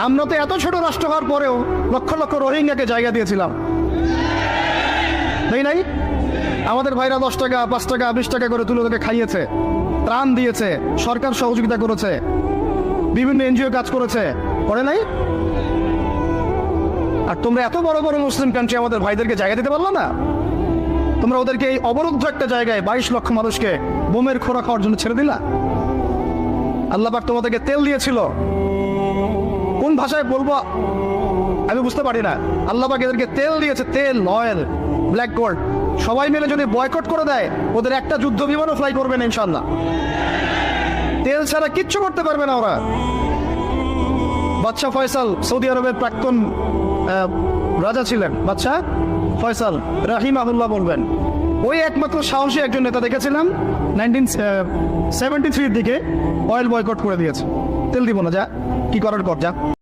আমরা তো এত ছোট রাষ্ট্র হওয়ার পরেও লক্ষ লক্ষ রোহিঙ্গাকে জায়গা দিয়েছিলাম, তাই নাই? আমাদের ভাইরা 10 টাকা 5 টাকা 20 টাকা করে তুলে ওদেরকে খাইয়েছে, ত্রাণ দিয়েছে, সরকার সহযোগিতা করেছে, বিভিন্ন এনজিও কাজ করেছে, করে নাই? আর তোমরা এত বড় বড় মুসলিম কান্ট্রি আমাদের ভাইদেরকে জায়গা দিতে পারলো না? তোমরা ওদেরকে এই অবরুদ্ধ একটা জায়গায় 22 লক্ষ মানুষকে বোমের খোরা খাওয়ার জন্য ছেড়ে দিলা। আল্লাহ পাক তোমাদেরকে তেল দিয়েছিল, কোন ভাষায় বলবো আমি বুঝতে পারি না। আল্লাহ পাক এদেরকে তেল দিয়েছে, তেল, অয়েল, ব্ল্যাক গোল্ড। সবাই মিলে যদি বয়কট করে দেয়, ওদের একটা যুদ্ধ বিমানও ফ্লাই করবে না ইনশাল্লাহ। তেল ছাড়া কিচ্ছু করতে পারবে না ওরা। বাদশাহ ফয়সাল সৌদি আরবের প্রাক্তন রাজা ছিলেন, বাদশাহ ফয়সাল রাহিমাহুল্লাহ বলবেন, ওই একমাত্র সাহসী একজন নেতা দেখেছিলাম 1973 দিকে অয়েল বয়কট করে দিয়েছে। তেল দিব না, যা কি করার কর, যা।